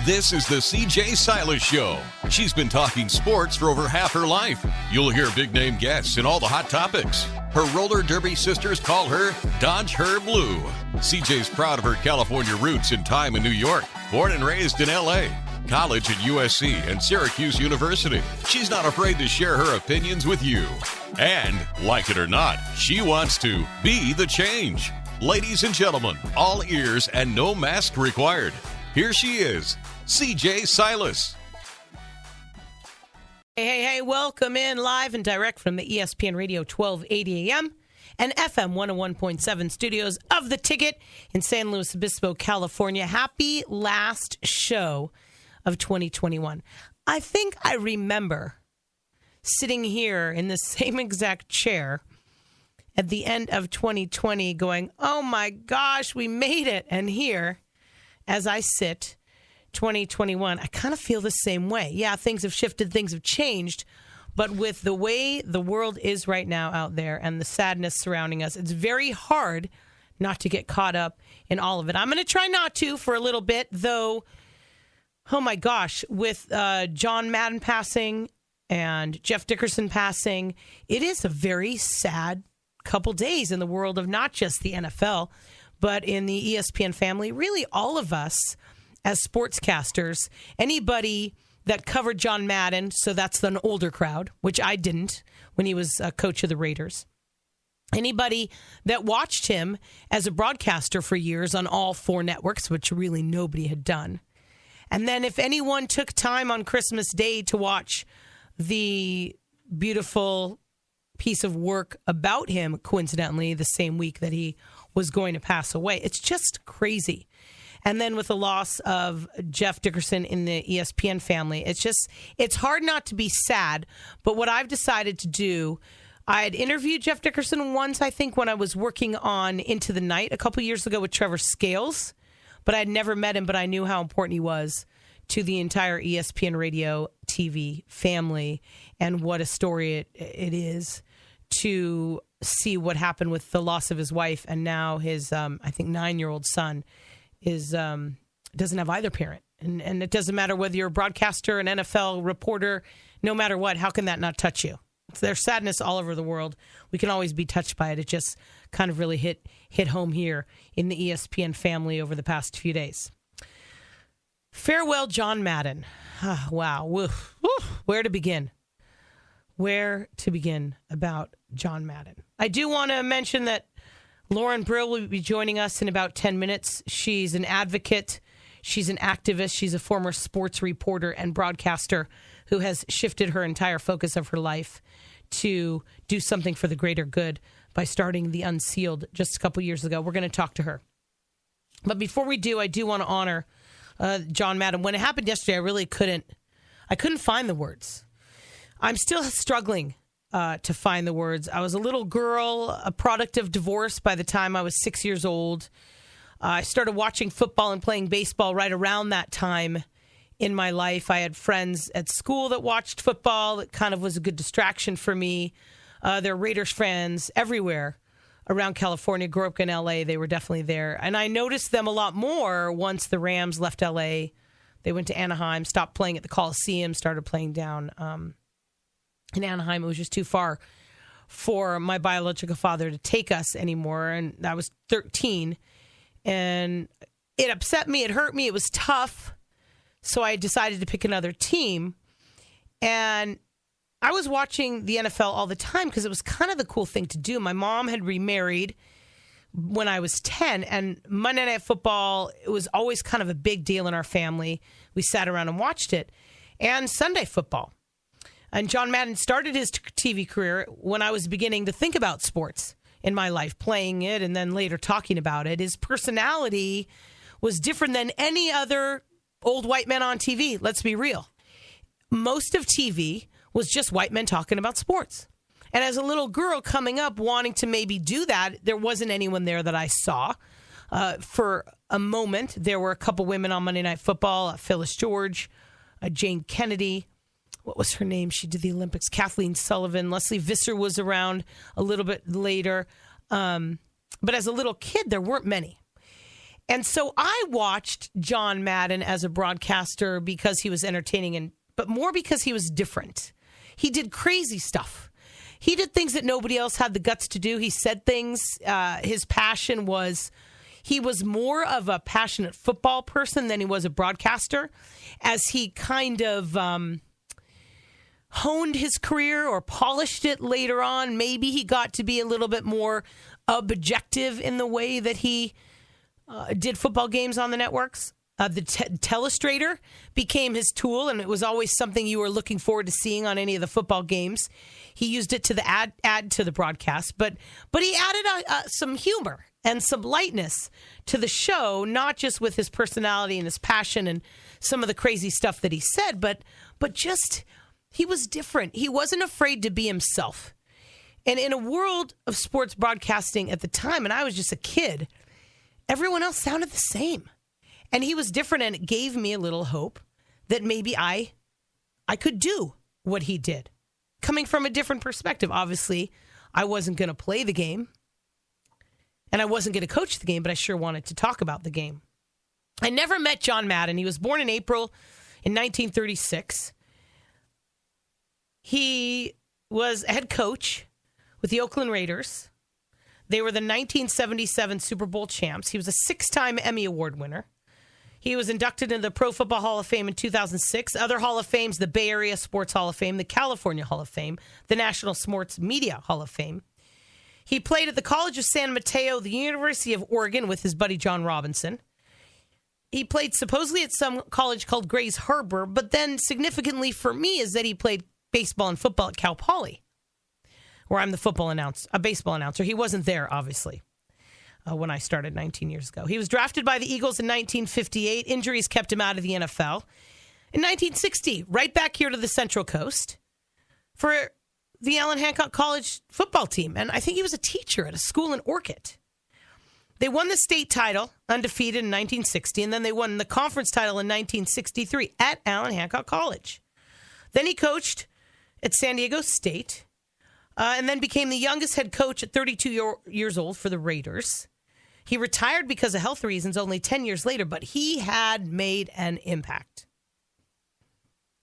This is the CJ Silas Show. She's been talking sports for over half her life. You'll hear big-name guests and all the hot topics. Her roller derby sisters call her Dodge Her Blue. CJ's proud of her California roots and time in New York. Born and raised in L.A., college at USC and Syracuse University. She's not afraid to share her opinions with you. And, like it or not, she wants to be the change. Ladies and gentlemen, all ears and no mask required. Here she is, CJ Silas. Hey, welcome in live and direct from the ESPN Radio 1280 AM and FM 101.7 studios of The Ticket in San Luis Obispo, California. Happy last show of 2021. I think I remember sitting here in the same exact chair at the end of 2020 going, oh my gosh, we made it. And here, as I sit, 2021, I kind of feel the same way. Yeah, things have shifted, things have changed, but with the way the world is right now out there and the sadness surrounding us, it's very hard not to get caught up in all of it. I'm going to try not to for a little bit, though. Oh my gosh, with John Madden passing and Jeff Dickerson passing, it is a very sad couple days in the world of not just the NFL, but in the ESPN family, really all of us as sportscasters. Anybody that covered John Madden, so that's an older crowd, which I didn't when he was coach of the Raiders. Anybody that watched him as a broadcaster for years on all four networks, which really nobody had done. And then if anyone took time on Christmas Day to watch the beautiful piece of work about him, coincidentally, the same week that he was going to pass away. It's just crazy. And then with the loss of Jeff Dickerson in the ESPN family, it's hard not to be sad. But what I've decided to do, I had interviewed Jeff Dickerson once, I think, when I was working on Into the Night a couple years ago with Trevor Scales. But I'd never met him, but I knew how important he was to the entire ESPN radio TV family and what a story it is to see what happened with the loss of his wife. And now his, I think, 9-year-old son doesn't have either parent. And it doesn't matter whether you're a broadcaster, an NFL reporter, no matter what, how can that not touch you? There's sadness all over the world. We can always be touched by it. It just kind of really hit home here in the ESPN family over the past few days. Farewell, John Madden. Wow. Woof. Where to begin? Where to begin about John Madden? I do want to mention that Lauren Brill will be joining us in about 10 minutes. She's an advocate. She's an activist. She's a former sports reporter and broadcaster who has shifted her entire focus of her life to do something for the greater good by starting the Unsealed just a couple years ago. We're going to talk to her. But before we do, I do want to honor John Madden. When it happened yesterday, I really couldn't find the words. I'm still struggling to find the words. I was a little girl, a product of divorce by the time I was 6 years old. I started watching football and playing baseball right around that time in my life. I had friends at school that watched football. It kind of was a good distraction for me. There were Raiders fans everywhere around California. Grew up in L.A. They were definitely there. And I noticed them a lot more once the Rams left L.A. They went to Anaheim, stopped playing at the Coliseum, started playing down in Anaheim. It was just too far for my biological father to take us anymore. And I was 13. And it upset me. It hurt me. It was tough. So I decided to pick another team. And I was watching the NFL all the time because it was kind of the cool thing to do. My mom had remarried when I was 10. And Monday Night Football, it was always kind of a big deal in our family. We sat around and watched it. And Sunday Football. And John Madden started his TV career when I was beginning to think about sports in my life, playing it and then later talking about it. His personality was different than any other old white men on TV. Let's be real. Most of TV was just white men talking about sports. And as a little girl coming up wanting to maybe do that, there wasn't anyone there that I saw. For a moment, there were a couple women on Monday Night Football, Phyllis George, Jane Kennedy. What was her name? She did the Olympics. Kathleen Sullivan. Leslie Visser was around a little bit later. But as a little kid, there weren't many. And so I watched John Madden as a broadcaster because he was entertaining, but more because he was different. He did crazy stuff. He did things that nobody else had the guts to do. He said things. His passion was, he was more of a passionate football person than he was a broadcaster, as he kind of honed his career or polished it later on. Maybe he got to be a little bit more objective in the way that he did football games on the networks. The telestrator became his tool, and it was always something you were looking forward to seeing on any of the football games. He used it to the add to the broadcast, but he added some humor and some lightness to the show, not just with his personality and his passion and some of the crazy stuff that he said, but just he was different. He wasn't afraid to be himself. And in a world of sports broadcasting at the time, and I was just a kid, everyone else sounded the same. And he was different, and it gave me a little hope that maybe I could do what he did. Coming from a different perspective. Obviously, I wasn't going to play the game, and I wasn't going to coach the game, but I sure wanted to talk about the game. I never met John Madden. He was born in April in 1936. He was a head coach with the Oakland Raiders. They were the 1977 Super Bowl champs. He was a 6-time Emmy Award winner. He was inducted into the Pro Football Hall of Fame in 2006. Other Hall of Fames, the Bay Area Sports Hall of Fame, the California Hall of Fame, the National Sports Media Hall of Fame. He played at the College of San Mateo, the University of Oregon, with his buddy John Robinson. He played supposedly at some college called Grays Harbor, but then significantly for me is that he played baseball and football at Cal Poly, where I'm a baseball announcer. He wasn't there, obviously, when I started 19 years ago. He was drafted by the Eagles in 1958. Injuries kept him out of the NFL. In 1960, right back here to the Central Coast for the Allen Hancock College football team. And I think he was a teacher at a school in Orchid. They won the state title, undefeated, in 1960, and then they won the conference title in 1963 at Allen Hancock College. Then he coached at San Diego State, and then became the youngest head coach at 32 years old for the Raiders. He retired because of health reasons only 10 years later, but he had made an impact.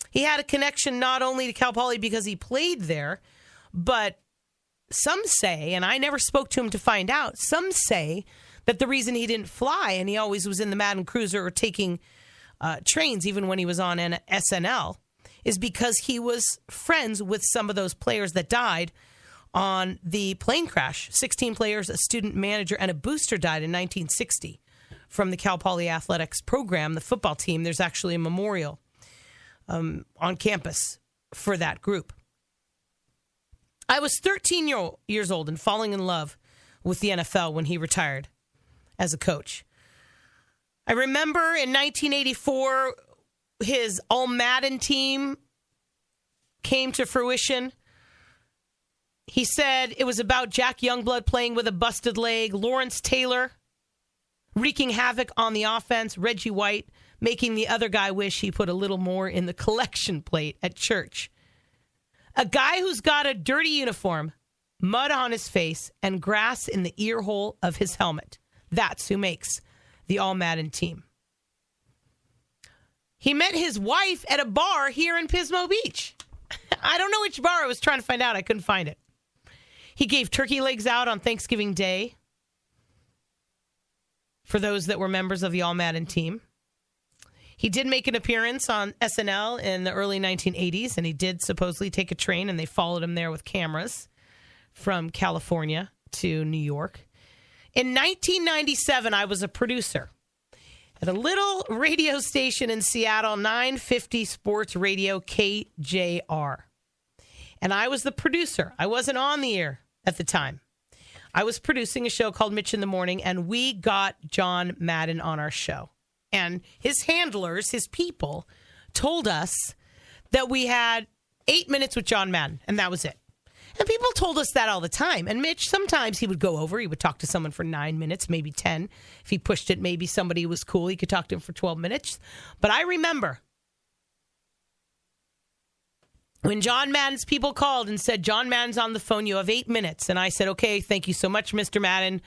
He had a connection not only to Cal Poly because he played there, but some say, and I never spoke to him to find out, some say that the reason he didn't fly, and he always was in the Madden Cruiser or taking trains even when he was on SNL, is because he was friends with some of those players that died on the plane crash. 16 players, a student manager, and a booster died in 1960 from the Cal Poly Athletics program, the football team. There's actually a memorial on campus for that group. I was 13 years old and falling in love with the NFL when he retired as a coach. I remember in 1984, his All Madden team came to fruition. He said it was about Jack Youngblood playing with a busted leg, Lawrence Taylor wreaking havoc on the offense, Reggie White making the other guy wish he put a little more in the collection plate at church. A guy who's got a dirty uniform, mud on his face, and grass in the ear hole of his helmet. That's who makes the All Madden team. He met his wife at a bar here in Pismo Beach. I don't know which bar. I was trying to find out. I couldn't find it. He gave turkey legs out on Thanksgiving Day for those that were members of the All Madden team. He did make an appearance on SNL in the early 1980s, and he did supposedly take a train, and they followed him there with cameras from California to New York. In 1997, I was a producer at a little radio station in Seattle, 950 Sports Radio, KJR. And I was the producer. I wasn't on the air at the time. I was producing a show called Mitch in the Morning, and we got John Madden on our show. And his handlers, his people, told us that we had 8 minutes with John Madden, and that was it. And people told us that all the time. And Mitch, sometimes he would go over. He would talk to someone for 9 minutes, maybe 10. If he pushed it, maybe somebody was cool. He could talk to him for 12 minutes. But I remember when John Madden's people called and said, John Madden's on the phone, you have 8 minutes. And I said, okay, thank you so much, Mr. Madden.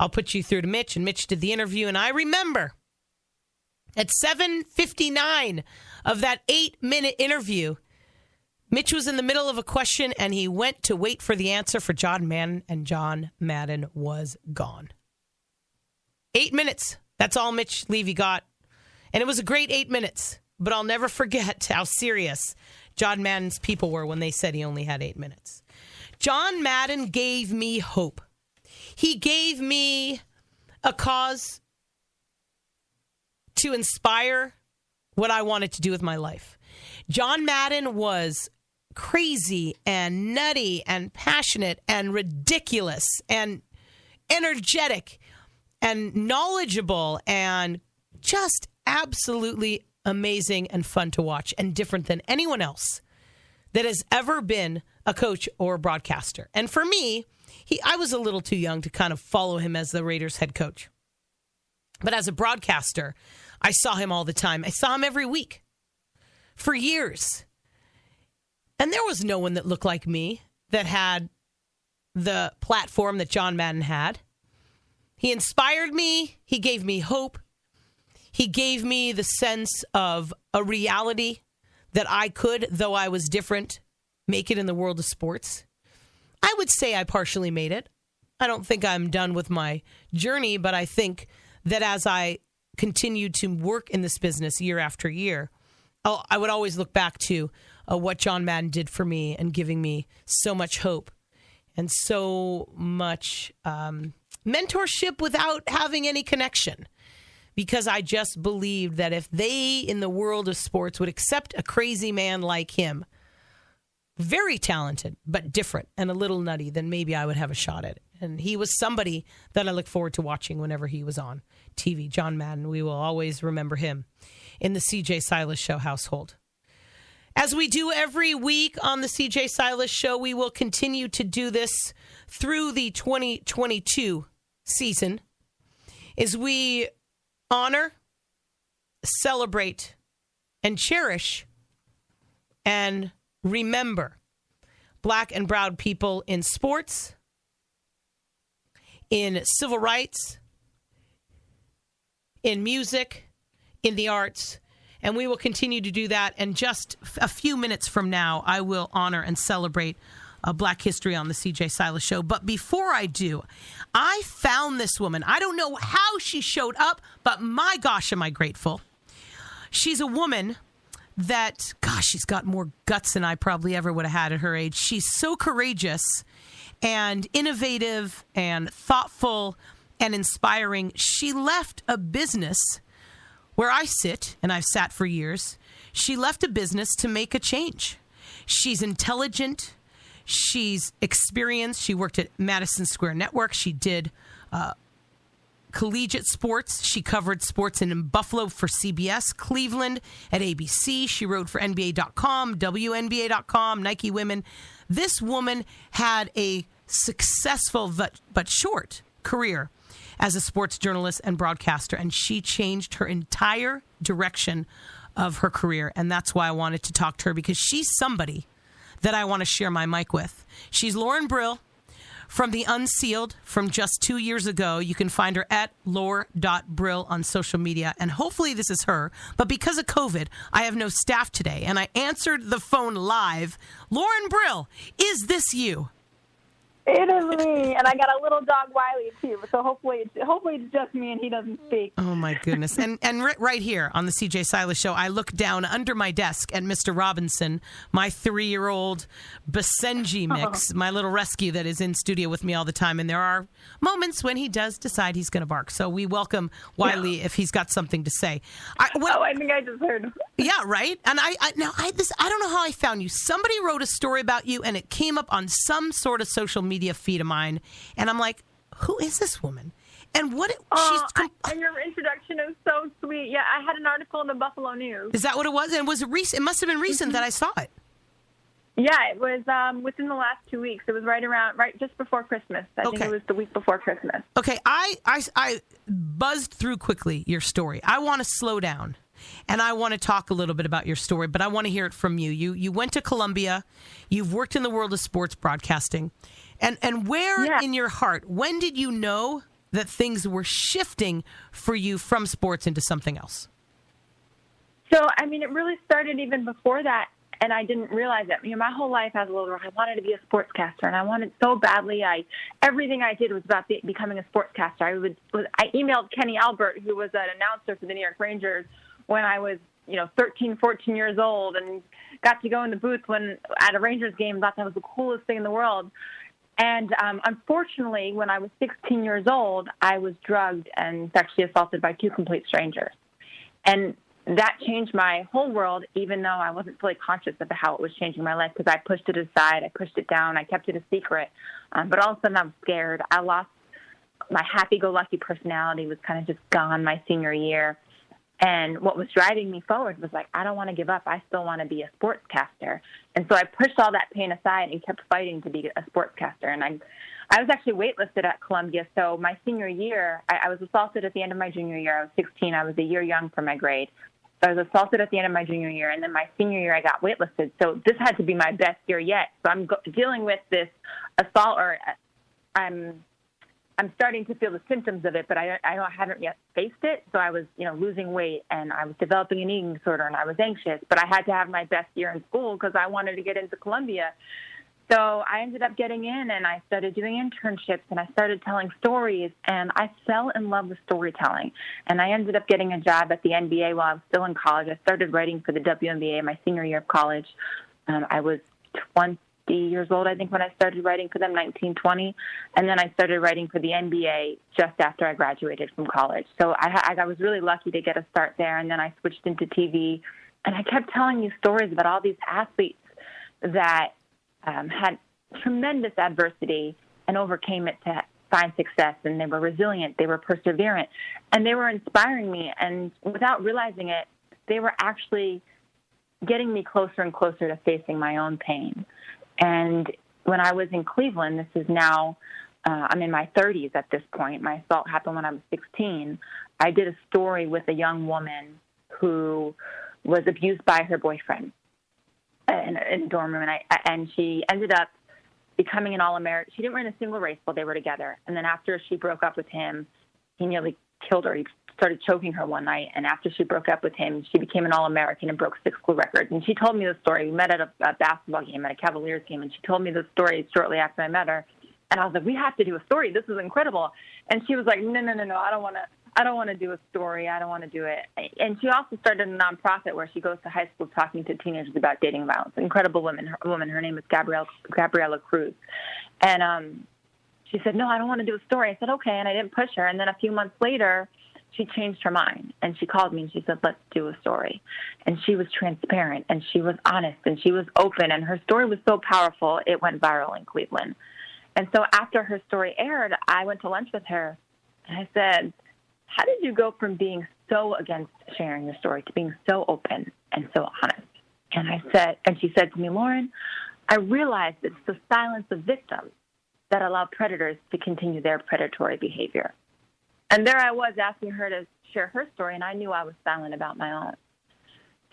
I'll put you through to Mitch, and Mitch did the interview. And I remember at 7:59 of that 8-minute interview, Mitch was in the middle of a question, and he went to wait for the answer for John Madden, and John Madden was gone. 8 minutes. That's all Mitch Levy got. And it was a great 8 minutes. But I'll never forget how serious John Madden's people were when they said he only had 8 minutes. John Madden gave me hope. He gave me a cause to inspire what I wanted to do with my life. John Madden was crazy and nutty and passionate and ridiculous and energetic and knowledgeable and just absolutely amazing and fun to watch and different than anyone else that has ever been a coach or a broadcaster. And for me, I was a little too young to kind of follow him as the Raiders head coach. But as a broadcaster, I saw him all the time. I saw him every week for years. And there was no one that looked like me that had the platform that John Madden had. He inspired me. He gave me hope. He gave me the sense of a reality that I could, though I was different, make it in the world of sports. I would say I partially made it. I don't think I'm done with my journey, but I think that as I continued to work in this business year after year, I would always look back to what John Madden did for me and giving me so much hope and so much mentorship without having any connection. Because I just believed that if they in the world of sports would accept a crazy man like him, very talented, but different and a little nutty, then maybe I would have a shot at it. And he was somebody that I look forward to watching whenever he was on TV. John Madden, we will always remember him in the CJ Silas Show household. As we do every week on the CJ Silas Show, we will continue to do this through the 2022 season as we honor, celebrate, and cherish and remember Black and brown people in sports, in civil rights, in music, in the arts, and we will continue to do that. And just a few minutes from now, I will honor and celebrate Black history on the CJ Silas Show. But before I do, I found this woman. I don't know how she showed up, but my gosh, am I grateful. She's a woman that, gosh, she's got more guts than I probably ever would have had at her age. She's so courageous and innovative and thoughtful and inspiring. She left a business where I sit, and I've sat for years. She left a business to make a change. She's intelligent. She's experienced. She worked at Madison Square Network. She did collegiate sports. She covered sports in Buffalo for CBS, Cleveland at ABC. She wrote for NBA.com, WNBA.com, Nike Women. This woman had a successful but short career as a sports journalist and broadcaster, and she changed her entire direction of her career. And that's why I wanted to talk to her, because she's somebody that I want to share my mic with. She's Lauren Brill from the Unsealed from just 2 years ago. You can find her at lore.brill on social media. And hopefully this is her. But because of COVID, I have no staff today. And I answered the phone live. Lauren Brill, is this you? It is me, and I got a little dog Wiley too. So hopefully it's just me and he doesn't speak. Oh my goodness! And right here on the CJ Silas Show, I look down under my desk at Mr. Robinson, my 3-year-old Basenji mix, my little rescue that is in studio with me all the time. And there are moments when he does decide he's going to bark. So we welcome Wiley if he's got something to say. I think I just heard him. Yeah, right. And I don't know how I found you. Somebody wrote a story about you, and it came up on some sort of social media feed of mine, and I'm like, who is this woman? And what? And your introduction is so sweet. Yeah, I had an article in the Buffalo News. Is that what it was? And was it recent? It must have been recent that I saw it. Yeah, it was within the last 2 weeks. It was right just before Christmas. I think it was the week before Christmas. Okay, I buzzed through quickly your story. I want to slow down, and I want to talk a little bit about your story, but I want to hear it from you. You went to Columbia. You've worked in the world of sports broadcasting. And where in your heart, when did you know that things were shifting for you from sports into something else? So, I mean, it really started even before that, and I didn't realize it. You know, my whole life as a little girl, I wanted to be a sportscaster, and I wanted so badly. Everything I did was about becoming a sportscaster. I emailed Kenny Albert, who was an announcer for the New York Rangers, when I was 13, 14 years old, and got to go in the booth at a Rangers game. Thought that was the coolest thing in the world. And unfortunately, when I was 16 years old, I was drugged and sexually assaulted by 2 complete strangers. And that changed my whole world, even though I wasn't fully conscious of how it was changing my life, because I pushed it aside, I pushed it down, I kept it a secret. But all of a sudden I was scared. I lost my happy-go-lucky personality, was kind of just gone my senior year. And what was driving me forward was like, I don't want to give up. I still want to be a sportscaster. And so I pushed all that pain aside and kept fighting to be a sportscaster. And I was actually waitlisted at Columbia. So my senior year, I was assaulted at the end of my junior year. I was 16. I was a year young for my grade. So I was assaulted at the end of my junior year. And then my senior year, I got waitlisted. So this had to be my best year yet. So I'm dealing with this assault, or I'm starting to feel the symptoms of it, but I haven't yet faced it. So I was, losing weight, and I was developing an eating disorder, and I was anxious. But I had to have my best year in school because I wanted to get into Columbia. So I ended up getting in, and I started doing internships, and I started telling stories, and I fell in love with storytelling. And I ended up getting a job at the NBA while I was still in college. I started writing for the WNBA my senior year of college. I was 20 years old, I think, when I started writing for them, 19, 20. And then I started writing for the NBA just after I graduated from college. So I was really lucky to get a start there. And then I switched into TV, and I kept telling these stories about all these athletes that had tremendous adversity and overcame it to find success. And they were resilient. They were perseverant. And they were inspiring me. And without realizing it, they were actually getting me closer and closer to facing my own pain. And when I was in Cleveland, this is now, I'm in my 30s at this point. My assault happened when I was 16. I did a story with a young woman who was abused by her boyfriend in a dorm room. And she ended up becoming an All-American. She didn't win a single race while they were together. And then after she broke up with him, he nearly killed her. He started choking her one night, and after she broke up with him, she became an All-American and broke 6 school records. And she told me the story. We met at a basketball game, at a Cavaliers game, and she told me the story shortly after I met her. And I was like, we have to do a story. This is incredible. And she was like, no, I don't want to do a story. I don't want to do it. And she also started a nonprofit where she goes to high school talking to teenagers about dating violence. Incredible woman. Her name is Gabriela Cruz. And she said, no, I don't want to do a story. I said, okay, and I didn't push her. And then a few months later, she changed her mind, and she called me, and she said, let's do a story. And she was transparent, and she was honest, and she was open, and her story was so powerful, it went viral in Cleveland. And so after her story aired, I went to lunch with her, and I said, how did you go from being so against sharing your story to being so open and so honest? And she said to me, Lauren, I realized it's the silence of victims that allow predators to continue their predatory behavior. And there I was asking her to share her story, and I knew I was silent about my own.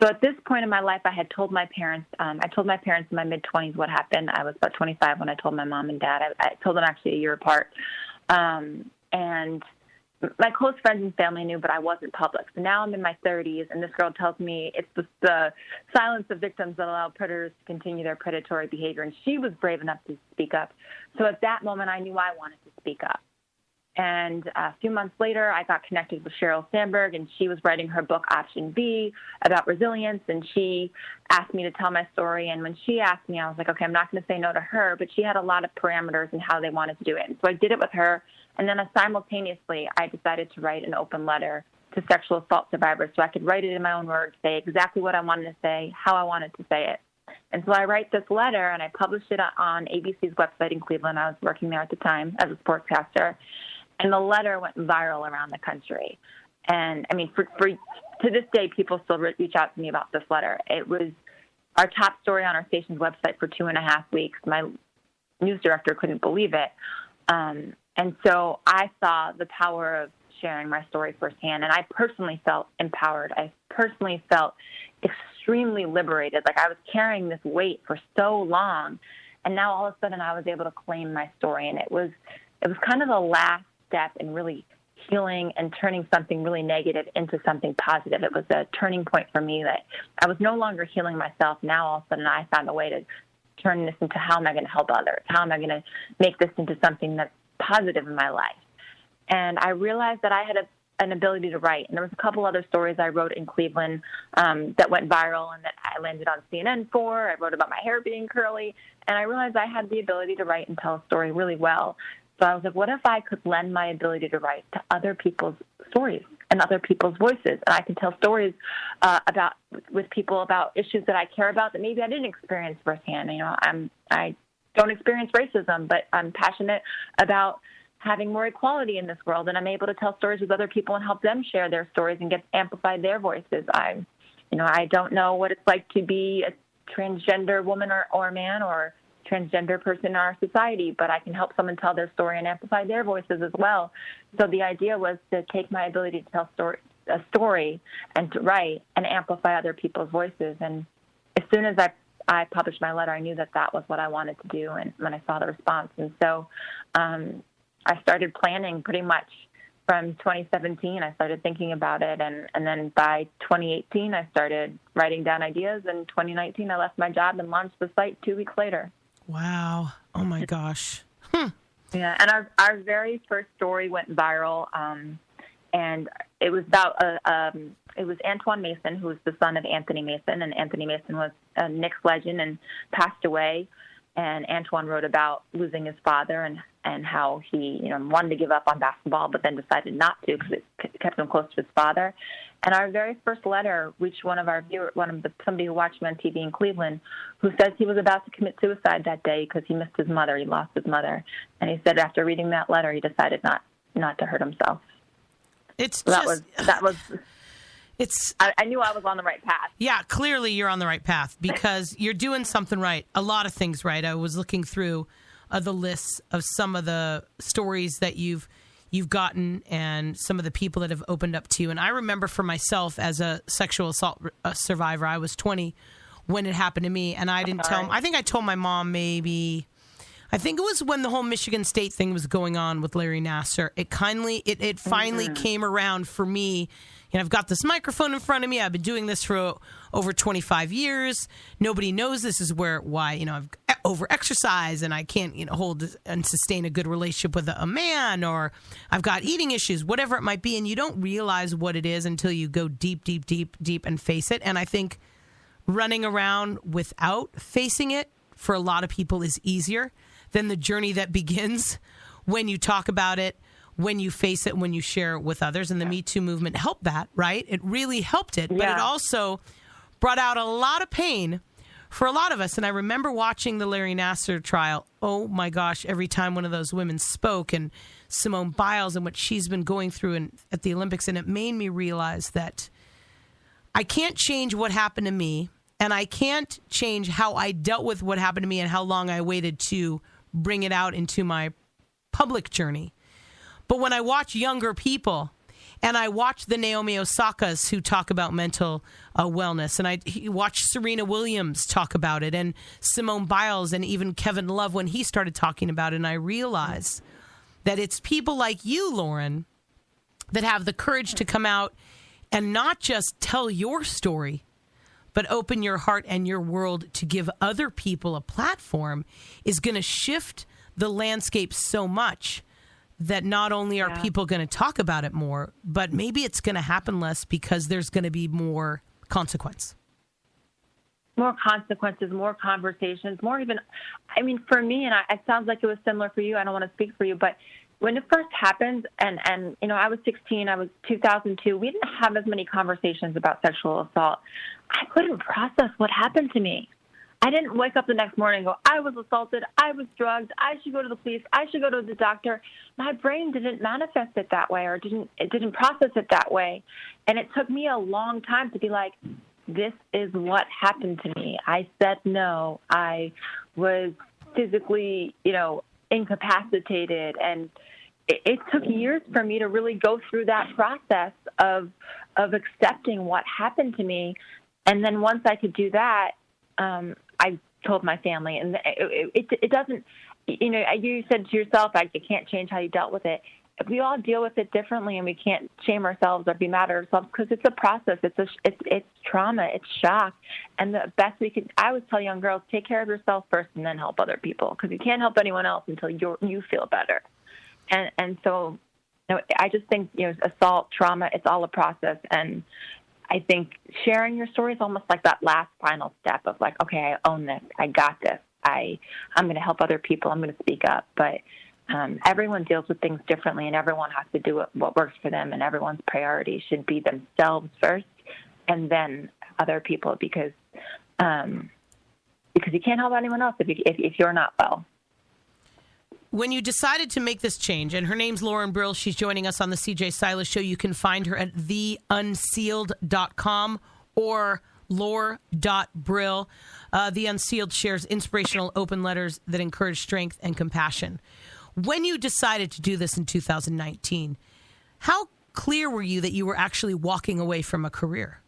So at this point in my life, I had told my parents, in my mid-20s what happened. I was about 25 when I told my mom and dad. I told them actually a year apart. And my close friends and family knew, but I wasn't public. So now I'm in my 30s, and this girl tells me it's the silence of victims that allow predators to continue their predatory behavior. And she was brave enough to speak up. So at that moment, I knew I wanted to speak up. And a few months later, I got connected with Sheryl Sandberg, and she was writing her book, Option B, about resilience. And she asked me to tell my story. And when she asked me, I was like, okay, I'm not going to say no to her. But she had a lot of parameters in how they wanted to do it. And so I did it with her. And then simultaneously, I decided to write an open letter to sexual assault survivors so I could write it in my own words, say exactly what I wanted to say, how I wanted to say it. And so I write this letter, and I published it on ABC's website in Cleveland. I was working there at the time as a sportscaster. And the letter went viral around the country. And, I mean, for to this day, people still reach out to me about this letter. It was our top story on our station's website for 2.5 weeks. My news director couldn't believe it. And so I saw the power of sharing my story firsthand, and I personally felt empowered. I personally felt extremely liberated, like I was carrying this weight for so long, and now all of a sudden I was able to claim my story. And it was kind of the last step in really healing and turning something really negative into something positive. It was a turning point for me that I was no longer healing myself. Now all of a sudden I found a way to turn this into how am I going to help others? How am I going to make this into something that's positive in my life? And I realized that I had an ability to write. And there was a couple other stories I wrote in Cleveland that went viral and that I landed on CNN for. I wrote about my hair being curly. And I realized I had the ability to write and tell a story really well. So I was like, what if I could lend my ability to write to other people's stories and other people's voices? And I can tell stories with people about issues that I care about that maybe I didn't experience firsthand. You know, I don't experience racism, but I'm passionate about having more equality in this world, and I'm able to tell stories with other people and help them share their stories and amplify their voices. I don't know what it's like to be a transgender woman or man or transgender person in our society, but I can help someone tell their story and amplify their voices as well. So the idea was to take my ability to tell a story and to write and amplify other people's voices. And as soon as I published my letter, I knew that was what I wanted to do, and when I saw the response. And so I started planning pretty much from 2017. I started thinking about it, and then by 2018, I started writing down ideas. In 2019, I left my job and launched the site 2 weeks later. Wow. Oh, my gosh. Yeah, and our very first story went viral, and it was about it was Antoine Mason, who was the son of Anthony Mason, and Anthony Mason was a Knicks legend and passed away. And Antoine wrote about losing his father and how he wanted to give up on basketball, but then decided not to because it kept him close to his father. And our very first letter reached somebody who watched me on TV in Cleveland, who says he was about to commit suicide that day because he missed his mother. He lost his mother, and he said after reading that letter, he decided not to hurt himself. I knew I was on the right path. Yeah, clearly you're on the right path because you're doing something right. A lot of things right. I was looking through the lists of some of the stories that you've gotten and some of the people that have opened up to you. And I remember for myself as a sexual assault survivor, I was 20 when it happened to me, and I didn't tell. I think I told my mom maybe. I think it was when the whole Michigan State thing was going on with Larry Nassar. It finally came around for me. I've got this microphone in front of me. I've been doing this for over 25 years. Nobody knows this is why I've over-exercised and I can't hold and sustain a good relationship with a man, or I've got eating issues, whatever it might be. And you don't realize what it is until you go deep, deep, deep, deep and face it. And I think running around without facing it for a lot of people is easier than the journey that begins when you talk about it, when you face it, when you share it with others. And the Me Too movement helped that, right? It really helped it. But it also brought out a lot of pain for a lot of us. And I remember watching the Larry Nassar trial. Oh, my gosh, every time one of those women spoke, and Simone Biles and what she's been going through at the Olympics. And it made me realize that I can't change what happened to me, and I can't change how I dealt with what happened to me and how long I waited to bring it out into my public journey. But when I watch younger people, and I watch the Naomi Osakas who talk about mental wellness, and I watch Serena Williams talk about it, and Simone Biles, and even Kevin Love when he started talking about it, and I realize that it's people like you, Lauren, that have the courage to come out and not just tell your story, but open your heart and your world to give other people a platform, is going to shift the landscape so much that not only are people going to talk about it more, but maybe it's going to happen less because there's going to be more consequence. More consequences, more conversations, more even, for me, and it sounds like it was similar for you. I don't want to speak for you, but when it first happened, and I was 16, I was 2002, we didn't have as many conversations about sexual assault. I couldn't process what happened to me. I didn't wake up the next morning and go, I was assaulted, I was drugged, I should go to the police, I should go to the doctor. My brain didn't manifest it that way, or it didn't process it that way. And it took me a long time to be like, this is what happened to me. I said no. I was physically, incapacitated. And it took years for me to really go through that process of accepting what happened to me. And then once I could do that, I told my family, and it doesn't, you said to yourself, I can't change how you dealt with it. we all deal with it differently, and we can't shame ourselves or be mad at ourselves because it's a process. It's trauma. It's shock. And the best I always tell young girls, take care of yourself first and then help other people, because you can't help anyone else until you feel better. And so, I just think, assault, trauma, it's all a process. And I think sharing your story is almost like that last final step of like, okay, I own this. I got this. I'm going to help other people. I'm going to speak up. But everyone deals with things differently, and everyone has to do what works for them, and everyone's priority should be themselves first and then other people, because you can't help anyone else if you're not well. When you decided to make this change, and her name's Lauren Brill, she's joining us on the CJ Silas Show. You can find her at theunsealed.com or lore.brill. The Unsealed shares inspirational open letters that encourage strength and compassion. When you decided to do this in 2019, how clear were you that you were actually walking away from a career?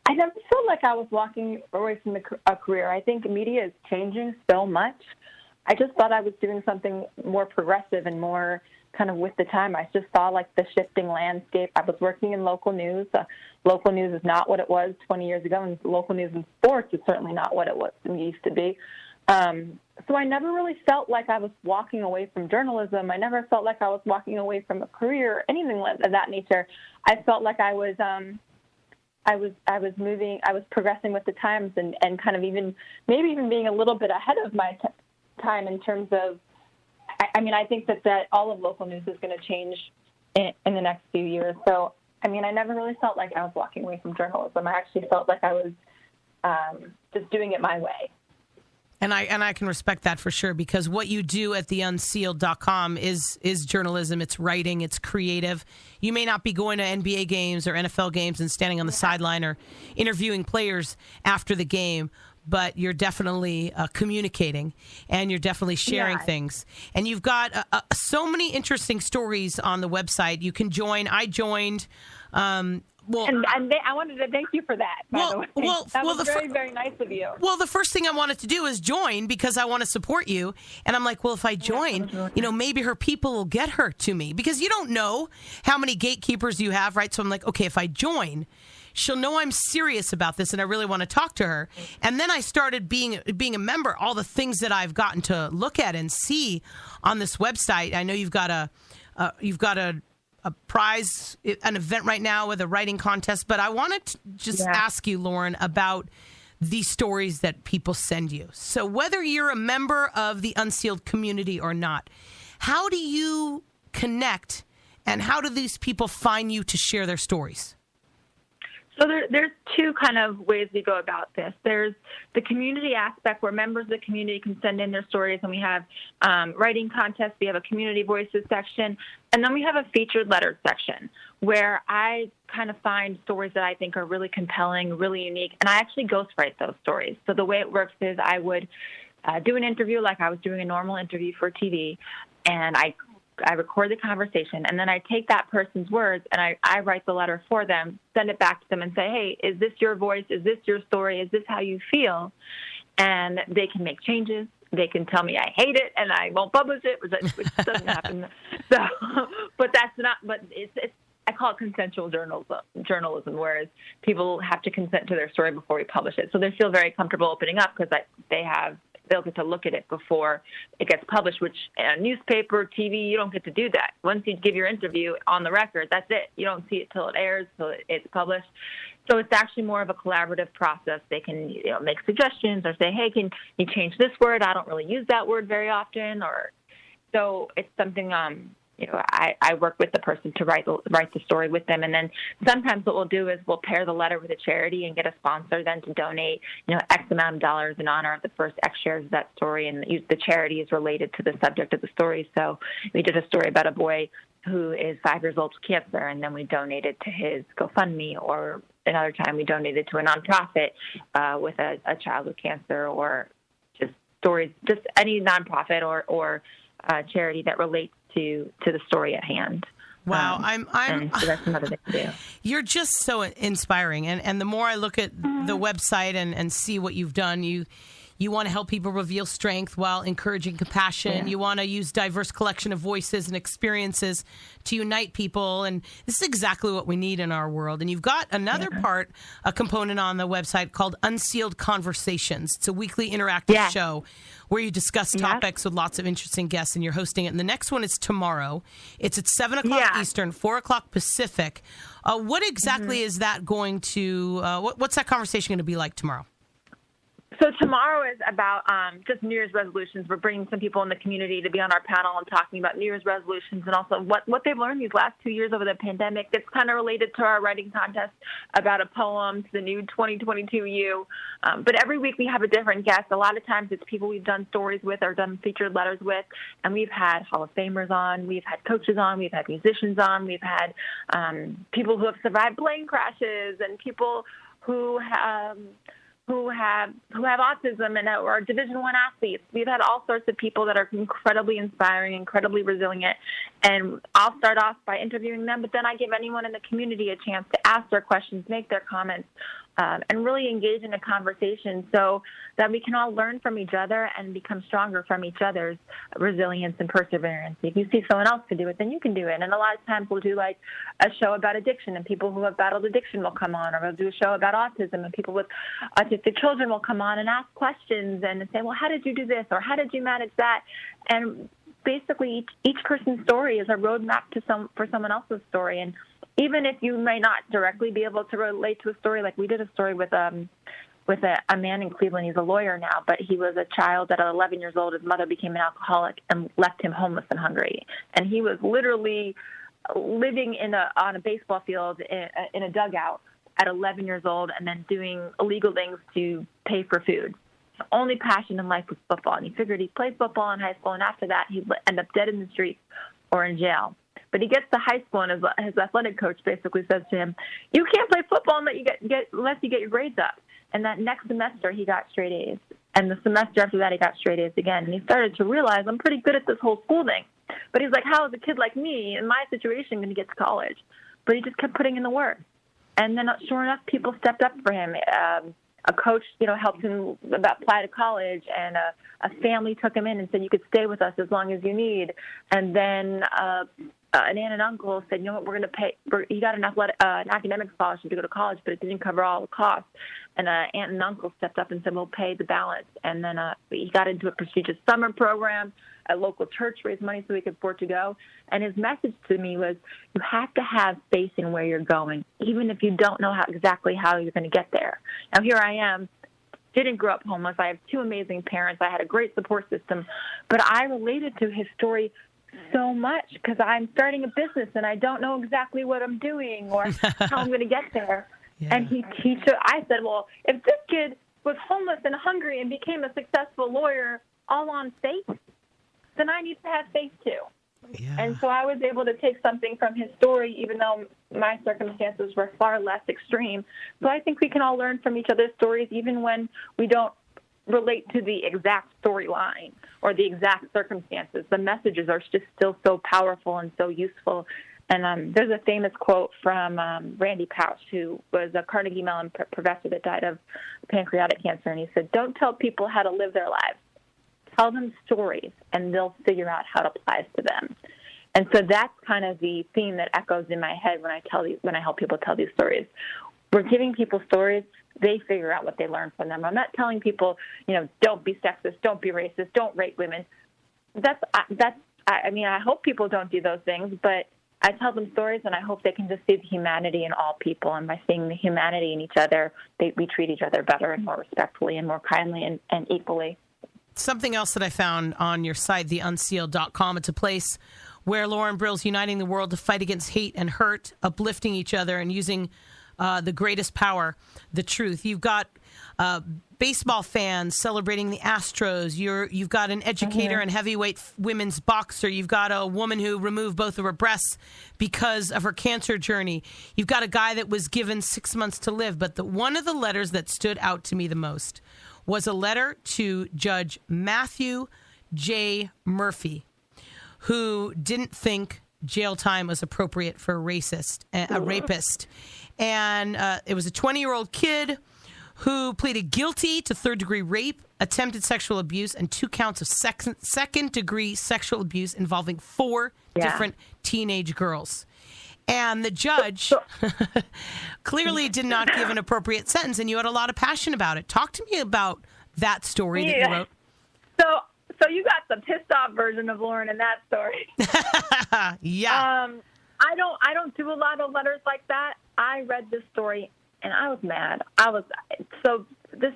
I never felt like I was walking away from a career. I think media is changing so much. I just thought I was doing something more progressive and more kind of with the time. I just saw like the shifting landscape. I was working in local news. Local news is not what it was 20 years ago, and local news in sports is certainly not what it used to be. So I never really felt like I was walking away from journalism. I never felt like I was walking away from a career or anything of that nature. I felt like I was moving, I was progressing with the times and kind of maybe even being a little bit ahead of my time in terms of, I think that all of local news is going to change in the next few years. So, I never really felt like I was walking away from journalism. I actually felt like I was just doing it my way. And I can respect that for sure, because what you do at theunsealed.com is journalism. It's writing. It's creative. You may not be going to NBA games or NFL games and standing on the sideline or interviewing players after the game, but you're definitely communicating, and you're definitely sharing things. And you've got so many interesting stories on the website. You can join. I joined. I wanted to thank you for that, by the way. That was very, very nice of you. Well, the first thing I wanted to do is join because I want to support you. And I'm like, well, if I join, maybe her people will get her to me, because you don't know how many gatekeepers you have, right? So I'm like, okay, if I join, she'll know I'm serious about this and I really want to talk to her. And then I started being a member, all the things that I've gotten to look at and see on this website. I know you've got a prize, an event right now with a writing contest, but I wanted to just ask you, Lauren, about the stories that people send you. So whether you're a member of the Unsealed community or not, how do you connect, and how do these people find you to share their stories? So there's two kind of ways we go about this. There's the community aspect, where members of the community can send in their stories, and we have writing contests. We have a community voices section, and then we have a featured letters section, where I kind of find stories that I think are really compelling, really unique, and I actually ghostwrite those stories. So the way it works is I would do an interview like I was doing a normal interview for TV, and I record the conversation, and then I take that person's words and I write the letter for them, send it back to them and say, hey, is this your voice? Is this your story? Is this how you feel? And they can make changes. They can tell me I hate it and I won't publish it, which doesn't happen. So, but I call it consensual journalism, whereas people have to consent to their story before we publish it. So they feel very comfortable opening up because they'll get to look at it before it gets published, which in a newspaper, TV, you don't get to do that. Once you give your interview on the record, that's it. You don't see it till it airs, till it's published. So it's actually more of a collaborative process. They can make suggestions or say, hey, can you change this word? I don't really use that word very often. So it's something I work with the person to write the story with them. And then sometimes what we'll do is we'll pair the letter with a charity and get a sponsor then to donate, X amount of dollars in honor of the first X shares of that story. And the charity is related to the subject of the story. So we did a story about a boy who is 5 years old with cancer, and then we donated to his GoFundMe, or another time we donated to a nonprofit with a child with cancer, or just stories, just any nonprofit or charity that relates to the story at hand. Wow, so that's another thing to do. You're just so inspiring, and the more I look at the website and see what you've done, you You want to help people reveal strength while encouraging compassion. You want to use diverse collection of voices and experiences to unite people. And this is exactly what we need in our world. And you've got another a component on the website called Unsealed Conversations. It's a weekly interactive show where you discuss topics with lots of interesting guests, and you're hosting it. And the next one is tomorrow. It's at 7 o'clock Eastern, 4 o'clock Pacific. What exactly is that going to, what's that conversation going to be like tomorrow? So tomorrow is about just New Year's resolutions. We're bringing some people in the community to be on our panel and talking about New Year's resolutions and also what they've learned these last 2 years over the pandemic. It's kind of related to our writing contest about a poem to the new 2022 you. But every week we have a different guest. A lot of times it's people we've done stories with or done featured letters with. And we've had Hall of Famers on. We've had coaches on. We've had musicians on. We've had people who have survived plane crashes and people who have autism and are Division I athletes. We've had all sorts of people that are incredibly inspiring, incredibly resilient. And I'll start off by interviewing them, but then I give anyone in the community a chance to ask their questions, make their comments, and really engage in a conversation so that we can all learn from each other and become stronger from each other's resilience and perseverance. If you see someone else can do it, then you can do it. And a lot of times we'll do like a show about addiction, and people who have battled addiction will come on, or we'll do a show about autism, and people with autistic children will come on and ask questions and say, well, how did you do this? Or how did you manage that? And basically each person's story is a roadmap for someone else's story. And even if you may not directly be able to relate to a story, like we did a story with a man in Cleveland. He's a lawyer now, but he was a child that at 11 years old, his mother became an alcoholic and left him homeless and hungry. And he was literally living on a baseball field in a dugout at 11 years old and then doing illegal things to pay for food. His only passion in life was football. And he figured he'd play football in high school, and after that, he'd end up dead in the streets or in jail. But he gets to high school, and his athletic coach basically says to him, you can't play football unless you get your grades up. And that next semester, he got straight A's. And the semester after that, he got straight A's again. And he started to realize, I'm pretty good at this whole school thing. But he's like, how is a kid like me in my situation going to get to college? But he just kept putting in the work. And then, sure enough, people stepped up for him. A coach, helped him apply to college, and a family took him in and said, you could stay with us as long as you need. And then an aunt and uncle said, you know what, we're going to pay. He got an academic scholarship to go to college, but it didn't cover all the costs. And an aunt and uncle stepped up and said, we'll pay the balance. And then he got into a prestigious summer program. A local church raised money so he could afford to go. And his message to me was, you have to have faith in where you're going, even if you don't know exactly how you're going to get there. Now, here I am. Didn't grow up homeless. I have two amazing parents. I had a great support system. But I related to his story so much because I'm starting a business and I don't know exactly what I'm doing or how I'm going to get there. Yeah. And I said, well, if this kid was homeless and hungry and became a successful lawyer all on faith, then I need to have faith too. Yeah. And so I was able to take something from his story, even though my circumstances were far less extreme. So I think we can all learn from each other's stories, even when we don't relate to the exact storyline or the exact circumstances. The messages are just still so powerful and so useful. And there's a famous quote from Randy Pausch, who was a Carnegie Mellon professor that died of pancreatic cancer. And he said, don't tell people how to live their lives. Tell them stories, and they'll figure out how it applies to them. And so that's kind of the theme that echoes in my head when I help people tell these stories. We're giving people stories, they figure out what they learn from them. I'm not telling people, don't be sexist, don't be racist, don't rape women. I hope people don't do those things, but I tell them stories, and I hope they can just see the humanity in all people. And by seeing the humanity in each other, we treat each other better and more respectfully and more kindly and equally. Something else that I found on your site, theunsealed.com, it's a place where Lauren Brill's uniting the world to fight against hate and hurt, uplifting each other, and using the greatest power, the truth. You've got baseball fans celebrating the Astros. You've got an educator and heavyweight women's boxer. You've got a woman who removed both of her breasts because of her cancer journey. You've got a guy that was given 6 months to live. But one of the letters that stood out to me the most was a letter to Judge Matthew J. Murphy, who didn't think jail time was appropriate for a rapist. And it was a 20-year-old kid who pleaded guilty to third-degree rape, attempted sexual abuse, and 2 counts of second-degree sexual abuse involving 4 different teenage girls. And the judge clearly did not give an appropriate sentence, and you had a lot of passion about it. Talk to me about that story that you wrote. So you got the pissed-off version of Lauren in that story. Yeah. I don't do a lot of letters like that. I read this story and I was mad. This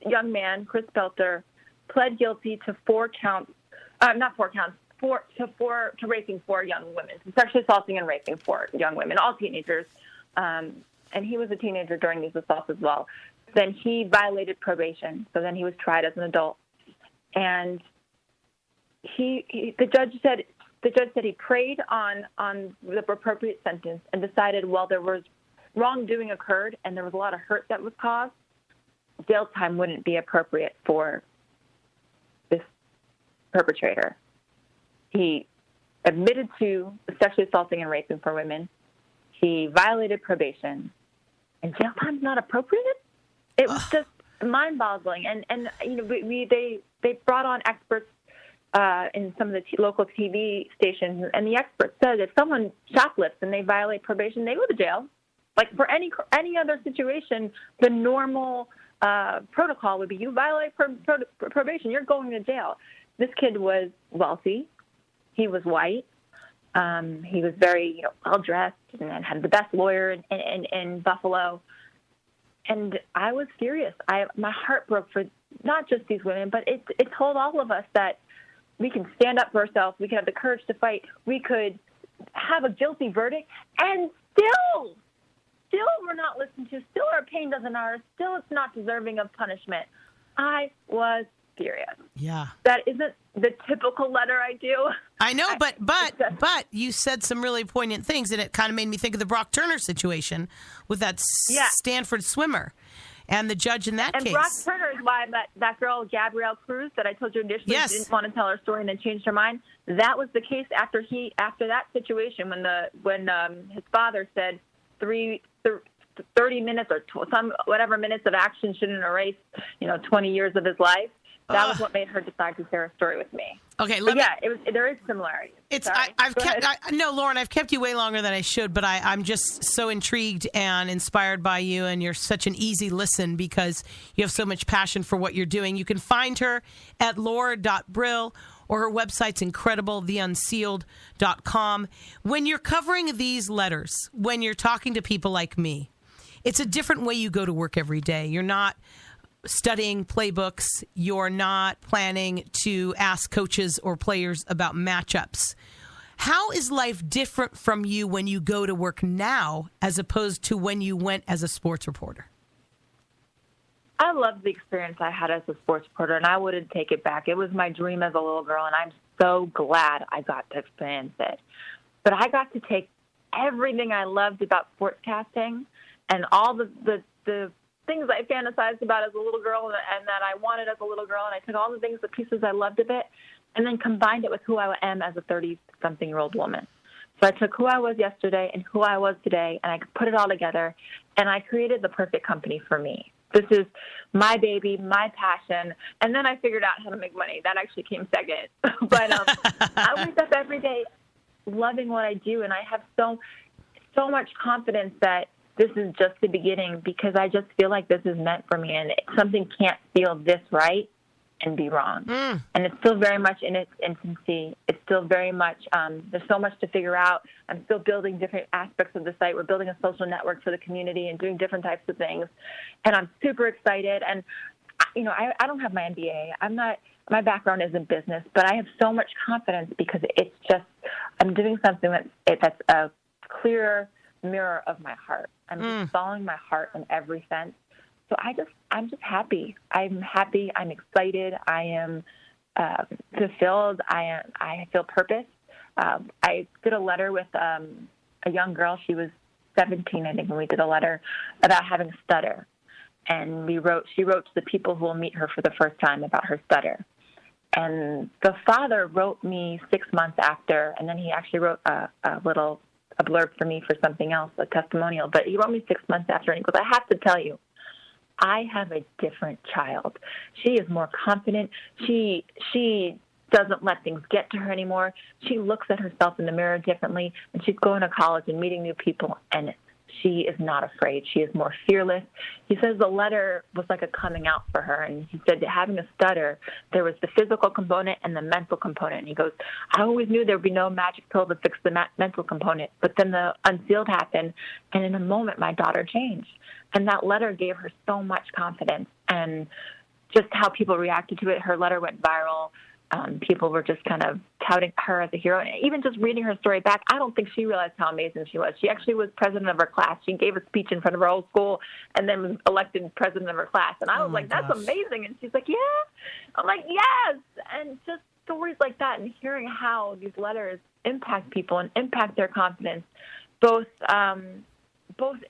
young man, Chris Belter, pled guilty to 4 counts, to raping 4 young women, sexually assaulting and raping 4 young women, all teenagers. And he was a teenager during these assaults as well. Then he violated probation. So then he was tried as an adult. And the judge said he prayed on the appropriate sentence and decided, well, there was wrongdoing occurred and there was a lot of hurt that was caused. Jail time wouldn't be appropriate for this perpetrator. He admitted to sexually assaulting and raping 4 women. He violated probation, and jail time's not appropriate. It was just mind-boggling. And they brought on experts in some of the local TV stations, and the experts said if someone shoplifts and they violate probation, they go to jail. Like for any other situation, the normal protocol would be you violate probation, you're going to jail. This kid was wealthy. He was white. He was very well-dressed and had the best lawyer in Buffalo. And I was furious. My heart broke for not just these women, but it told all of us that we can stand up for ourselves. We can have the courage to fight. We could have a guilty verdict, and still we're not listened to. Still our pain doesn't matter. Still it's not deserving of punishment. I was furious. Yeah. That isn't the typical letter I do. I know, but you said some really poignant things, and it kind of made me think of the Brock Turner situation with that Stanford swimmer. And the judge in that case. And Brock Turner is why that girl, Gabrielle Cruz, that I told you initially didn't want to tell her story and then changed her mind. That was the case after that situation when his father said 30 minutes or whatever minutes of action shouldn't erase 20 years of his life. That was what made her decide to share a story with me. Okay, there is similarities. Lauren, I've kept you way longer than I should, but I'm just so intrigued and inspired by you, and you're such an easy listen because you have so much passion for what you're doing. You can find her at laura.brill, or her website's incredible, theunsealed.com. When you're covering these letters, when you're talking to people like me, it's a different way you go to work every day. You're not studying playbooks. You're not planning to ask coaches or players about matchups. How is life different from you when you go to work now as opposed to when you went as a sports reporter? I love the experience I had as a sports reporter, and I wouldn't take it back. It was my dream as a little girl, and I'm so glad I got to experience it. But I got to take everything I loved about sportscasting and all the things I fantasized about as a little girl and that I wanted as a little girl, and I took all the pieces I loved of it, and then combined it with who I am as a 30-something-year-old woman. So I took who I was yesterday and who I was today, and I put it all together, and I created the perfect company for me. This is my baby, my passion, and then I figured out how to make money. That actually came second. But I wake up every day loving what I do, and I have so much confidence that this is just the beginning because I just feel like this is meant for me, and something can't feel this right and be wrong. And it's still very much in its infancy. It's still very much, there's so much to figure out. I'm still building different aspects of the site. We're building a social network for the community and doing different types of things. And I'm super excited. And, I don't have my MBA. My background is in business, but I have so much confidence because it's just, I'm doing something that's a clear mirror of my heart. I'm just following my heart in every sense. So I'm just happy. I'm happy. I'm excited. I am fulfilled. I feel purpose. I did a letter with a young girl. She was 17, I think, when we did a letter about having a stutter. And she wrote to the people who will meet her for the first time about her stutter. And the father wrote me 6 months after, and then he actually wrote a blurb for me for something else, a testimonial. But he wrote me 6 months after, and he goes, I have to tell you, I have a different child. She is more confident. She doesn't let things get to her anymore. She looks at herself in the mirror differently, and she's going to college and meeting new people, and she is not afraid. She is more fearless. He says the letter was like a coming out for her, and he said that having a stutter, there was the physical component and the mental component. And he goes, I always knew there would be no magic pill to fix the mental component, but then the Unsealed happened, and in a moment, my daughter changed. And that letter gave her so much confidence, and just how people reacted to it. Her letter went viral. People were just kind of touting her as a hero. And even just reading her story back, I don't think she realized how amazing she was. She actually was president of her class. She gave a speech in front of her whole school and then was elected president of her class. And I was like, that's amazing. And she's like, yeah. I'm like, yes. And just stories like that and hearing how these letters impact people and impact their confidence, both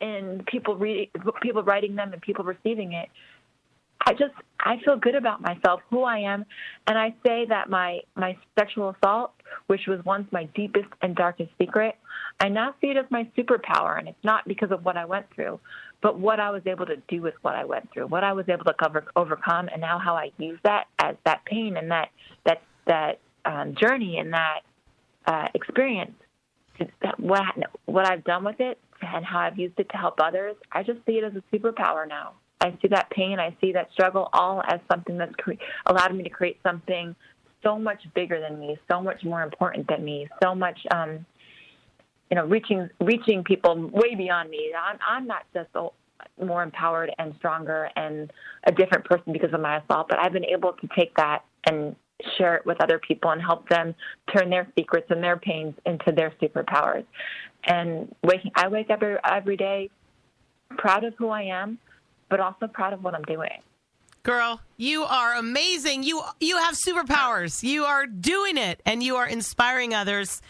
in people writing them and people receiving it. I feel good about myself, who I am, and I say that my sexual assault, which was once my deepest and darkest secret, I now see it as my superpower, and it's not because of what I went through, but what I was able to do with what I went through, what I was able to overcome, and now how I use that as that pain and that journey and that experience, what I've done with it and how I've used it to help others. I just see it as a superpower now. I see that pain, I see that struggle all as something that's allowed me to create something so much bigger than me, so much more important than me, so much, reaching people way beyond me. I'm not just more empowered and stronger and a different person because of my assault, but I've been able to take that and share it with other people and help them turn their secrets and their pains into their superpowers. And I wake up every day proud of who I am, but also proud of what I'm doing. Girl, you are amazing. You have superpowers. You are doing it, and you are inspiring others.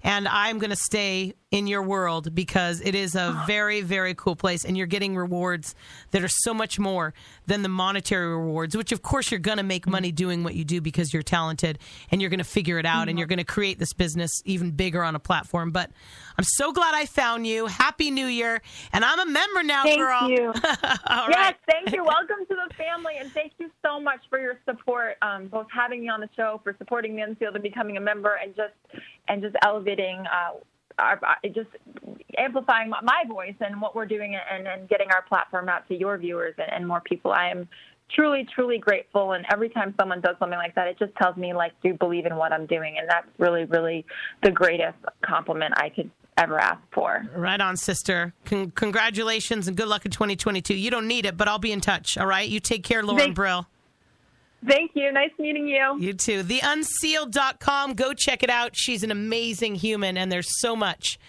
And I'm going to stay in your world because it is a very, very cool place. And you're getting rewards that are so much more than the monetary rewards, which, of course, you're going to make money doing what you do because you're talented and you're going to figure it out and you're going to create this business even bigger on a platform. But I'm so glad I found you. Happy New Year. And I'm a member now, girl. Thank you. All yes, right. Thank you. Welcome to the family. And thank you so much for your support, both having me on the show, for supporting the Unsealed and becoming a member, and just elevating, just amplifying my voice and what we're doing and getting our platform out to your viewers and more people. I am truly, truly grateful. And every time someone does something like that, it just tells me, like, you believe in what I'm doing. And that's really, really the greatest compliment I could ever ask for. Right on, sister. Congratulations and good luck in 2022. You don't need it, but I'll be in touch. All right. You take care, Lauren Brill. Thank you. Nice meeting you. You too. TheUnsealed.com. Go check it out. She's an amazing human, and there's so much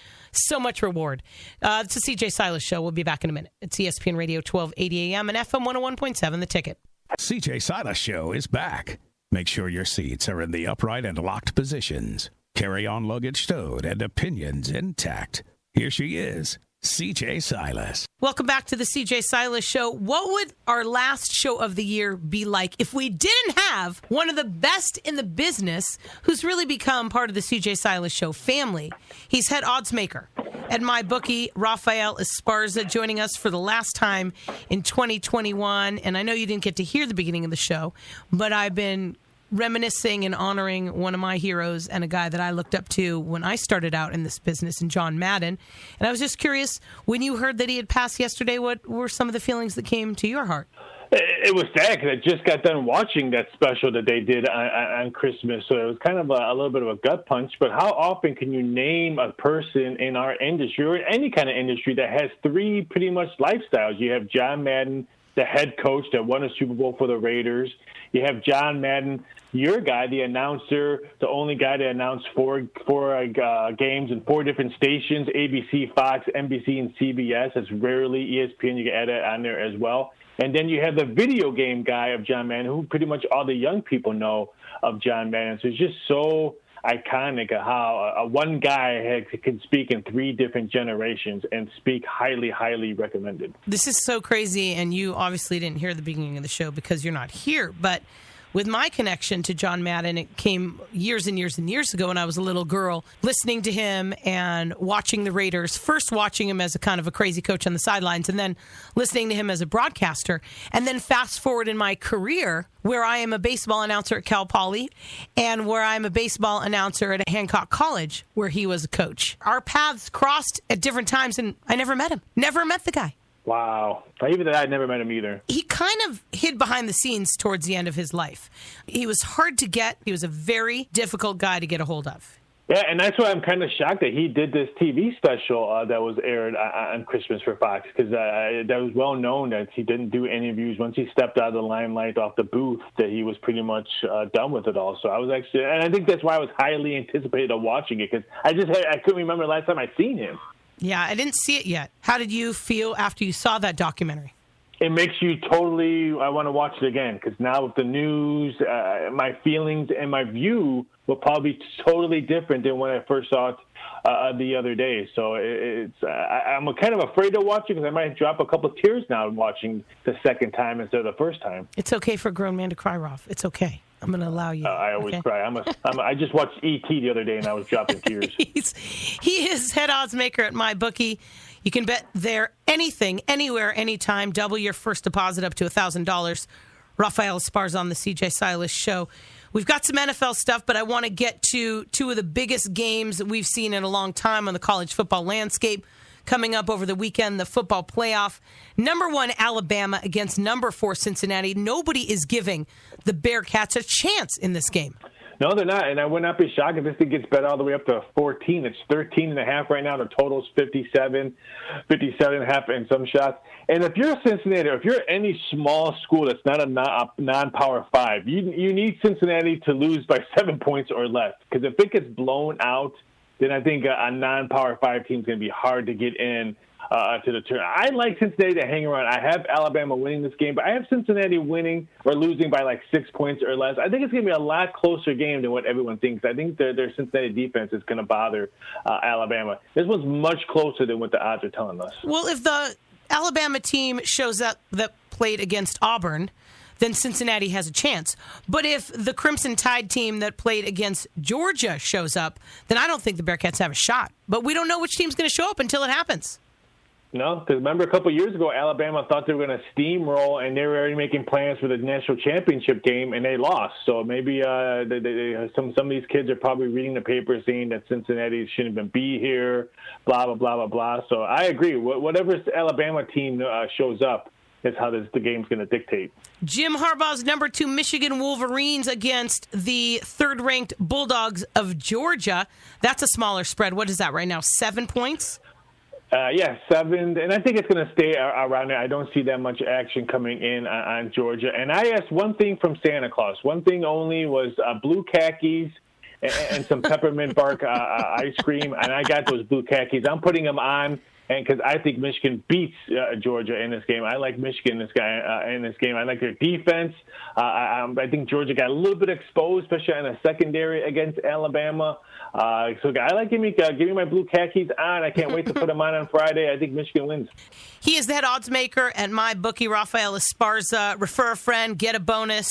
reward. It's the CJ Silas Show. We'll be back in a minute. It's ESPN Radio 1280 AM and FM 101.7, The Ticket. CJ Silas Show is back. Make sure your seats are in the upright and locked positions. Carry-on luggage stowed and opinions intact. Here she is, CJ Silas. Welcome back to the CJ Silas Show. What would our last show of the year be like if we didn't have one of the best in the business who's really become part of the CJ Silas Show family? He's head odds maker at MyBookie, Rafael Esparza, joining us for the last time in 2021. And I know you didn't get to hear the beginning of the show, but I've been reminiscing and honoring one of my heroes and a guy that I looked up to when I started out in this business, in John Madden. And I was just curious, when you heard that he had passed yesterday, what were some of the feelings that came to your heart? It was sad because I just got done watching that special that they did on Christmas, so it was kind of a little bit of a gut punch. But how often can you name a person in our industry or any kind of industry that has three pretty much lifestyles? You have John Madden, the head coach that won a Super Bowl for the Raiders. You have John Madden, your guy, the announcer, the only guy that announced four games in four different stations, ABC, Fox, NBC, and CBS. That's rarely ESPN. You can add that on there as well. And then you have the video game guy of John Madden, who pretty much all the young people know of John Madden. So it's just so iconic how one guy can speak in three different generations and speak highly, highly recommended. This is so crazy, and you obviously didn't hear the beginning of the show because you're not here. But with my connection to John Madden, it came years and years and years ago when I was a little girl, listening to him and watching the Raiders, first watching him as a kind of a crazy coach on the sidelines, and then listening to him as a broadcaster. And then fast forward in my career, where I am a baseball announcer at Cal Poly and where I'm a baseball announcer at Hancock College, where he was a coach. Our paths crossed at different times, and I never met him. Never met the guy. Wow. Even that, I never met him either. He kind of hid behind the scenes towards the end of his life. He was hard to get. He was a very difficult guy to get a hold of. Yeah, and that's why I'm kind of shocked that he did this TV special that was aired on Christmas for Fox, because that was well known that he didn't do interviews. Once he stepped out of the limelight off the booth, that he was pretty much done with it all. So I was actually, and I think that's why I was highly anticipated of watching it, because I couldn't remember the last time I'd seen him. Yeah, I didn't see it yet. How did you feel after you saw that documentary? It makes you I want to watch it again, because now with the news, my feelings and my view will probably be totally different than when I first saw it the other day. So I'm kind of afraid to watch it, because I might drop a couple of tears now watching the second time instead of the first time. It's okay for a grown man to cry, Rolf. It's okay. I'm going to allow you. I always cry. I just watched E.T. the other day, and I was dropping tears. He is head odds maker at MyBookie. You can bet there anything, anywhere, anytime. Double your first deposit up to $1,000. Rafael Esparza on the CJ Silas Show. We've got some NFL stuff, but I want to get to two of the biggest games that we've seen in a long time on the college football landscape. Coming up over the weekend, the football playoff. Number 1, Alabama against number 4, Cincinnati. Nobody is giving the Bearcats a chance in this game. No, they're not, and I would not be shocked if this thing gets bet all the way up to 14. It's 13.5 right now. The total's 57 and a half in some shots. And if you're Cincinnati, or if you're any small school that's not a non-Power 5, you need Cincinnati to lose by 7 points or less, because if it gets blown out, then I think a non-Power 5 team is going to be hard to get in to the turn. I like Cincinnati to hang around. I have Alabama winning this game, but I have Cincinnati winning or losing by like 6 points or less. I think it's going to be a lot closer game than what everyone thinks. I think their Cincinnati defense is going to bother Alabama. This one's much closer than what the odds are telling us. Well, if the Alabama team shows up that played against Auburn, then Cincinnati has a chance. But if the Crimson Tide team that played against Georgia shows up, then I don't think the Bearcats have a shot. But we don't know which team's going to show up until it happens. No, because remember a couple of years ago, Alabama thought they were going to steamroll, and they were already making plans for the national championship game, and they lost. So maybe some of these kids are probably reading the paper saying that Cincinnati shouldn't even be here, blah, blah, blah, blah, blah. So I agree. Whatever Alabama team shows up is how the game's going to dictate. Jim Harbaugh's number 2 Michigan Wolverines against the third-ranked Bulldogs of Georgia. That's a smaller spread. What is that right now, 7 points? 7, and I think it's going to stay around there. I don't see that much action coming in on Georgia. And I asked one thing from Santa Claus. One thing only was blue khakis and some peppermint bark ice cream, and I got those blue khakis. I'm putting them on, and because I think Michigan beats Georgia in this game. I like Michigan in this game. I like their defense. I think Georgia got a little bit exposed, especially in the secondary against Alabama. So I like give me my blue khakis on. I can't wait to put them on Friday. I think Michigan wins. He is the head odds maker at MyBookie, Rafael Esparza. Refer a friend, get a bonus,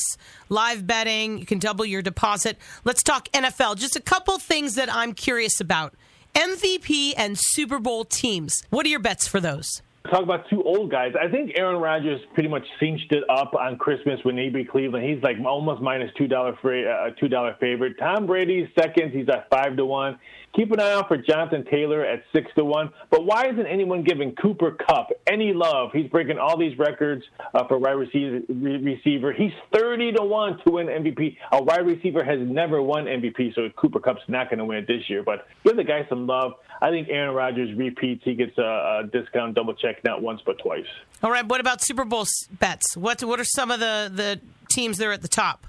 live betting. You can double your deposit. Let's talk NFL. Just a couple things that I'm curious about. MVP and Super Bowl teams. What are your bets for those? Talk about two old guys. I think Aaron Rodgers pretty much cinched it up on Christmas when he beat Cleveland. He's like almost minus $2 favorite. Tom Brady's second. He's at 5-1. Keep an eye out for Jonathan Taylor at 6-1. But why isn't anyone giving Cooper Kupp any love? He's breaking all these records for wide receiver. He's 30-1 to win MVP. A wide receiver has never won MVP, so Cooper Kupp's not going to win it this year. But give the guy some love. I think Aaron Rodgers repeats. He gets a discount double check not once but twice. All right. What about Super Bowl bets? What are some of the teams that are at the top?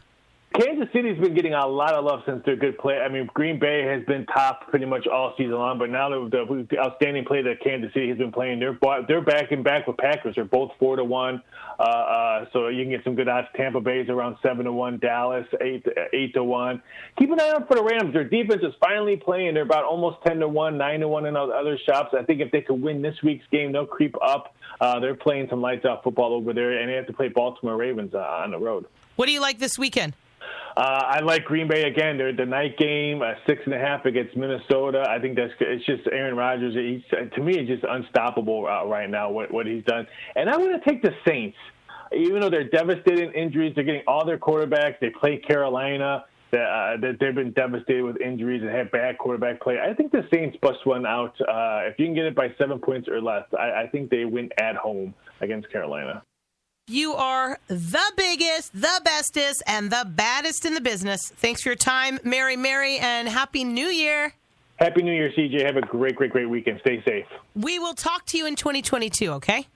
Kansas City's been getting a lot of love since their good play. I mean, Green Bay has been top pretty much all season long, but now the outstanding play that Kansas City has been playing, they're back and back with Packers. They're both 4-1, so you can get some good odds. Tampa Bay's around 7-1, Dallas 8-1. Keep an eye out for the Rams. Their defense is finally playing. They're about almost 10-1, 9-1 in other shops. I think if they could win this week's game, they'll creep up. They're playing some lights out football over there, and they have to play Baltimore Ravens on the road. What do you like this weekend? I like Green Bay again. They're the night game, 6.5 against Minnesota. I think it's just Aaron Rodgers. To me, it's just unstoppable right now, what he's done. And I want to take the Saints. Even though they're devastating injuries, they're getting all their quarterbacks. They play Carolina. They've been devastated with injuries and have bad quarterback play. I think the Saints bust one out. If you can get it by 7 points or less, I think they win at home against Carolina. You are the biggest, the bestest, and the baddest in the business. Thanks for your time, Mary, and Happy New Year. Happy New Year, CJ. Have a great weekend. Stay safe. We will talk to you in 2022, okay?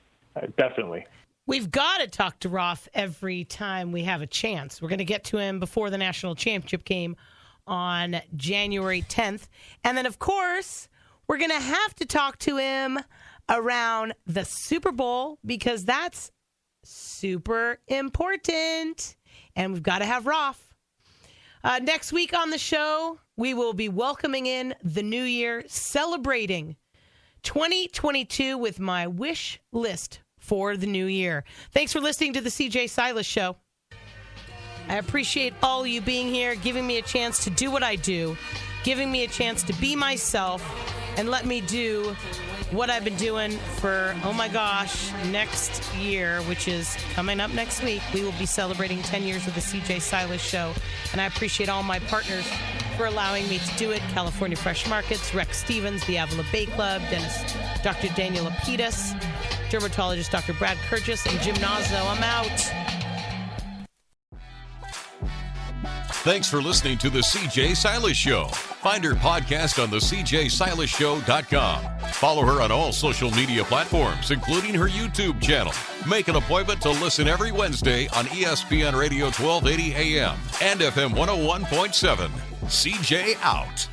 Definitely. We've got to talk to Roth every time we have a chance. We're going to get to him before the national championship game on January 10th. And then, of course, we're going to have to talk to him around the Super Bowl because that's super important. And we've got to have Roth. Next week on the show, we will be welcoming in the new year, celebrating 2022 with my wish list for the new year. Thanks for listening to the CJ Silas Show. I appreciate all you being here, giving me a chance to do what I do, giving me a chance to be myself, and let me do what I've been doing for, oh my gosh, next year, which is coming up next week. We will be celebrating 10 years of the CJ Silas Show, and I appreciate all my partners for allowing me to do it. California Fresh Markets, Rex Stevens, the Avila Bay Club, dentist Dr. Daniel Lapidus, dermatologist Dr. Brad Kurgis, and Jim Nazzo. I'm out. Thanks for listening to the CJ Silas Show. Find her podcast on the CJSilasShow.com. Follow her on all social media platforms, including her YouTube channel. Make an appointment to listen every Wednesday on ESPN Radio 1280 AM and FM 101.7. CJ out.